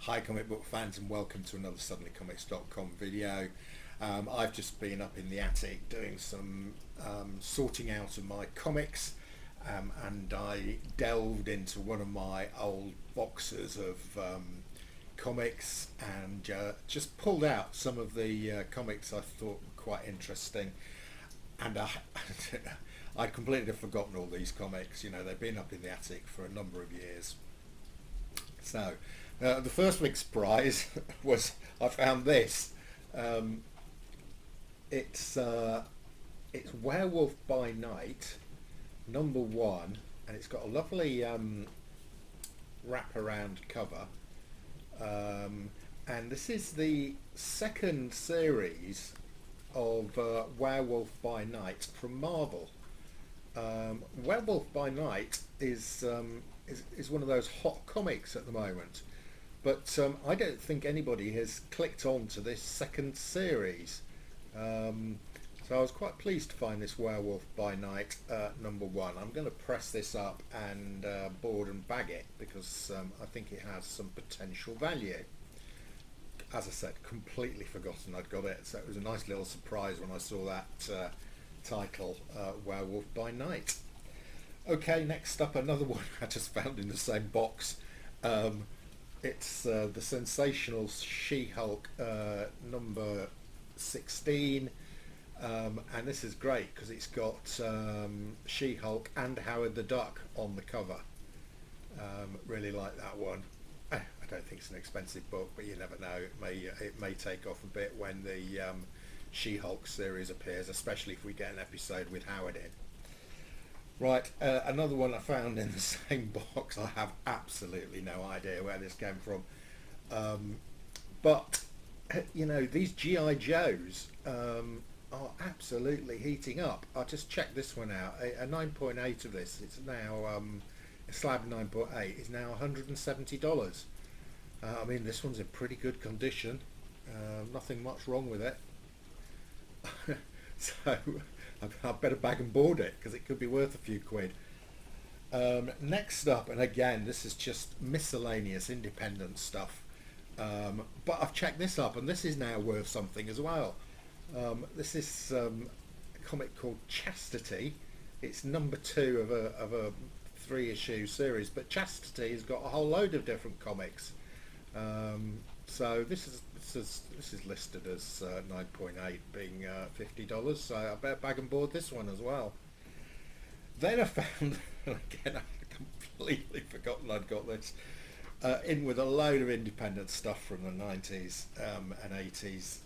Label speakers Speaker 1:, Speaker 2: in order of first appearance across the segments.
Speaker 1: Hi comic book fans, and welcome to another suddenlycomics.com video. I've just been up in the attic doing some sorting out of my comics, and I delved into one of my old boxes of comics and just pulled out some of the comics I thought were quite interesting. And I'd completely forgotten all these comics. You know, they've been up in the attic for a number of years. So the first big surprise was I found this. It's Werewolf by Night, #1, and it's got a lovely wraparound cover. And this is the second series of Werewolf by Night from Marvel. Werewolf by Night is one of those hot comics at the moment, but I don't think anybody has clicked on to this second series. So I was quite pleased to find this Werewolf by Night #1. I'm going to press this up and board and bag it because I think it has some potential value. As I said, completely forgotten I'd got it, so it was a nice little surprise when I saw that title, Werewolf by Night. Okay, next up, another one I just found in the same box. It's the sensational She-Hulk number 16, and this is great because it's got She-Hulk and Howard the Duck on the cover. Really like that one. I don't think it's an expensive book, but you never know. It may take off a bit when the She-Hulk series appears, especially if we get an episode with Howard in. Right, another one I found in the same box. I have absolutely no idea where this came from, but you know, these GI Joes are absolutely heating up. I just checked this one out. A 9.8 of this, it's now a slab 9.8 is now $170. I mean, this one's in pretty good condition. Nothing much wrong with it. So I better bag and board it because it could be worth a few quid. Next up, and again, this is just miscellaneous independent stuff, but I've checked this up and this is now worth something as well. This is a comic called Chastity. It's #2 of a 3-issue series, but Chastity has got a whole load of different comics. So this is listed as 9.8, being $50. So I better bag and board this one as well. Then I found, again, I'd completely forgotten I'd got this, in with a load of independent stuff from the 90s and 80s.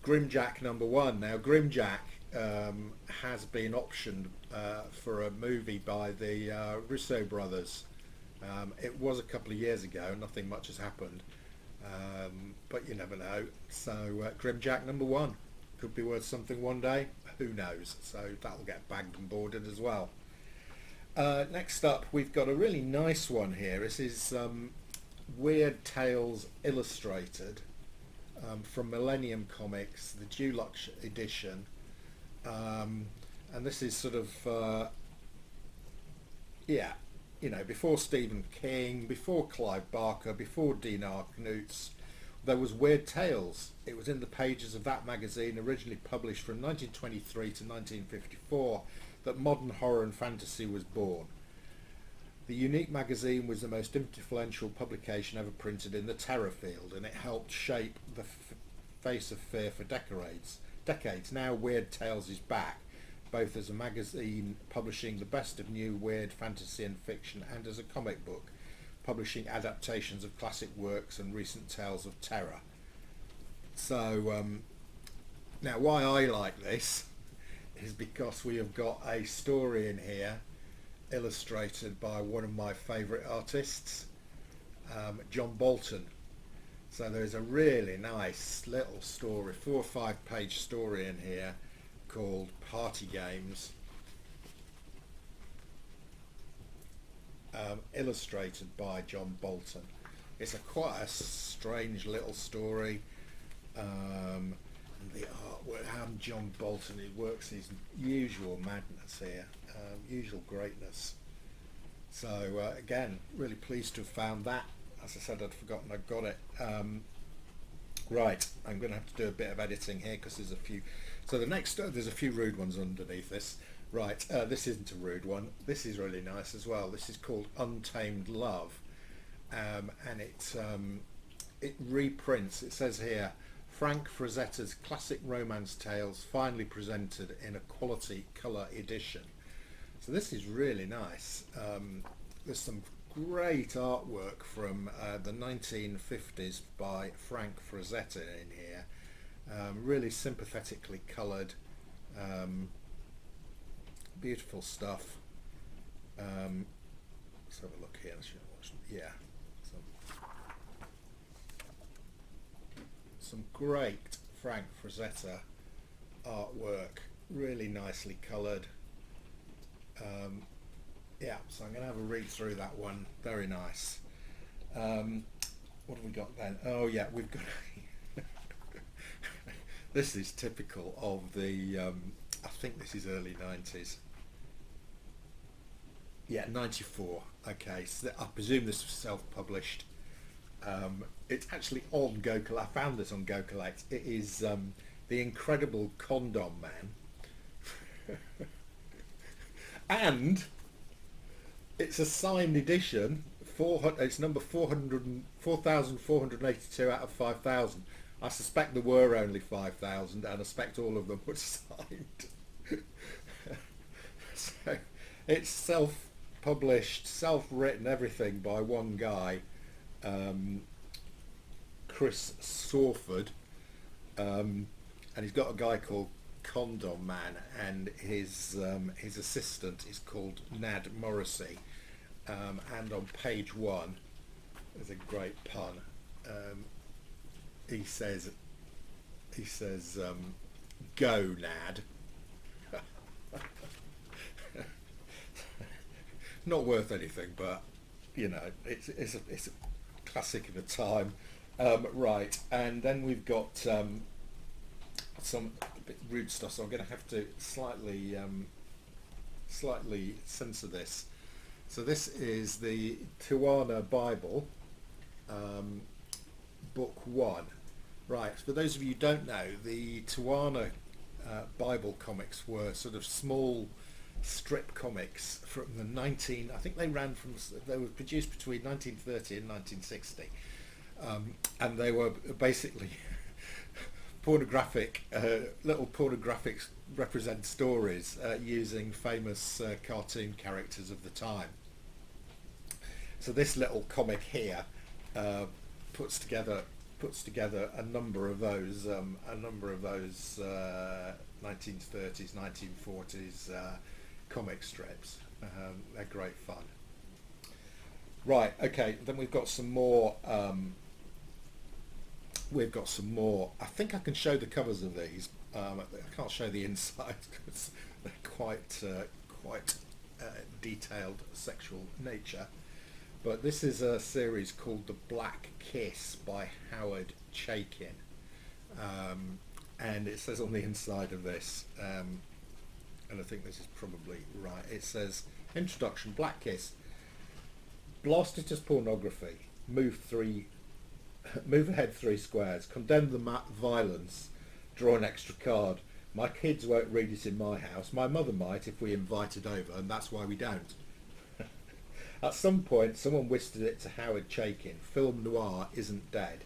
Speaker 1: Grimjack #1. Now Grimjack has been optioned for a movie by the Russo brothers. It was a couple of years ago, nothing much has happened, but you never know. So Grimjack #1 could be worth something one day, who knows. So that'll get bagged and boarded as well. Next up, we've got a really nice one here. This is Weird Tales Illustrated from Millennium Comics, the Deluxe edition, and this is sort of yeah, you know, before Stephen King, before Clive Barker, before Dean R. Knutz, there was Weird Tales. It was in the pages of that magazine, originally published from 1923 to 1954, that modern horror and fantasy was born. The unique magazine was the most influential publication ever printed in the terror field, and it helped shape the face of fear for decades. Now Weird Tales is back, both as a magazine publishing the best of new weird fantasy and fiction, and as a comic book publishing adaptations of classic works and recent tales of terror. So now why I like this is because we have got a story in here illustrated by one of my favourite artists, John Bolton. So there's a really nice little story, 4 or 5 page story in here called Party Games, illustrated by John Bolton. It's quite a strange little story, and the artwork, John Bolton, he works his usual madness here, usual greatness. So again, really pleased to have found that. as I said, I'd forgotten I got it. Right, I'm going to have to do a bit of editing here because there's a few. So the next, there's a few rude ones underneath this. Right, this isn't a rude one. This is really nice as well. This is called Untamed Love, and it reprints. It says here, Frank Frazetta's classic romance tales finally presented in a quality colour edition. So this is really nice. There's some great artwork from the 1950s by Frank Frazetta in here. Really sympathetically coloured, beautiful stuff. Let's have a look here. Yeah, some great Frank Frazetta artwork, really nicely coloured. Yeah, so I'm going to have a read through that one. Very nice. What have we got then? Oh yeah, we've got this is typical of the I think this is early 90s. Yeah, 94. Okay, so I presume this was self-published. It's actually on Go Collect. I found this on Go Collect. It is The Incredible Condom Man. And it's a signed edition. It's number 4,482 out of 5,000. I suspect there were only 5,000, and I suspect all of them were signed. So it's self-published, self-written, everything by one guy, Chris Sawford, and he's got a guy called Condom Man, and his assistant is called Nad Morrissey. And on page 1, there's a great pun. He says, "Go Nad." Not worth anything, but you know, it's a classic of the time. Right, and then we've got some a bit rude stuff, so I'm going to have to slightly censor this. So this is the Tiwana Bible, book 1. Right, for those of you who don't know, the Tiwana Bible comics were sort of small strip comics from the I think they were produced between 1930 and 1960, and they were basically pornographic, little pornographic represent stories using famous cartoon characters of the time. So this little comic here puts together a number of those 1930s, 1940s comic strips. They're great fun. Right, okay, then we've got some more. I think I can show the covers of these. I can't show the inside because they're quite detailed sexual nature. But this is a series called The Black Kiss by Howard Chaykin. And it says on the inside of this, and I think this is probably right, it says, Introduction, Black Kiss. Blast it as pornography. Move ahead 3 squares. Condemn the violence. Draw an extra card. My kids won't read it in my house. My mother might if we invited over, and that's why we don't. At some point, someone whispered it to Howard Chaykin. Film noir isn't dead.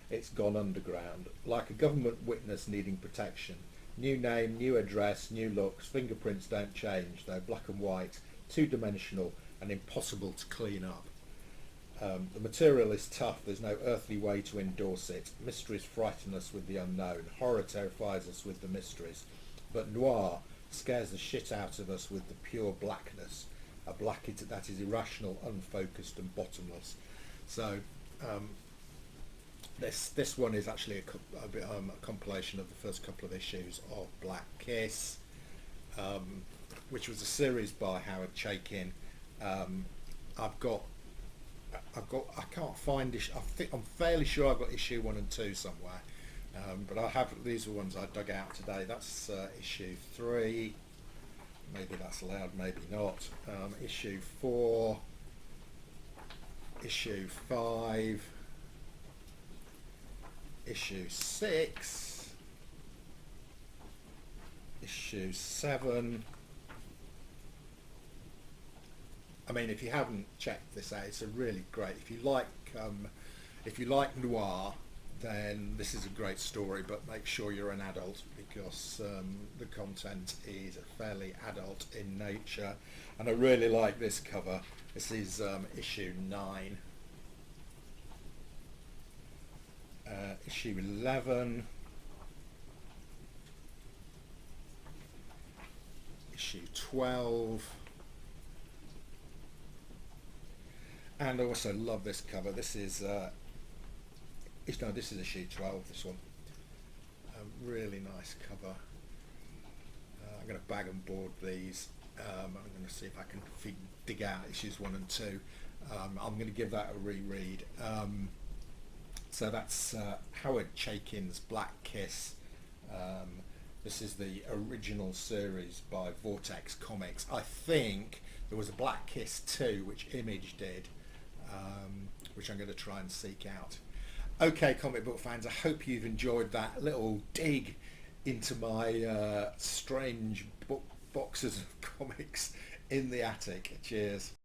Speaker 1: It's gone underground. Like a government witness needing protection. New name, new address, new looks. Fingerprints don't change. They're black and white, two-dimensional, and impossible to clean up. The material is tough. There's no earthly way to endorse it. Mysteries frighten us with the unknown. Horror terrifies us with the mysteries. But noir scares the shit out of us with the pure blackness. A black that is irrational, unfocused, and bottomless. So this one is actually a compilation of the first couple of issues of Black Kiss, which was a series by Howard Chaykin. I can't find I'm fairly sure I've got issue 1 and 2 somewhere, but I have. These are ones I dug out today. That's issue 3. Maybe that's allowed, maybe not. Issue 4. issue 5, issue 6, issue 7. I mean, if you haven't checked this out, it's a really great. If you like noir, then this is a great story. But make sure you're an adult, because the content is fairly adult in nature. And I really like this cover. This is issue 9, issue 11, issue 12. And I also love this cover. This is this is issue 12. This one, really nice cover. I'm going to bag and board these. I'm going to see if I can dig out issues 1 and 2. I'm going to give that a reread. So that's Howard Chaykin's Black Kiss. This is the original series by Vortex Comics. I think there was a Black Kiss 2 which Image did, which I'm going to try and seek out. Okay, comic book fans, I hope you've enjoyed that little dig into my strange boxes of comics in the attic. Cheers.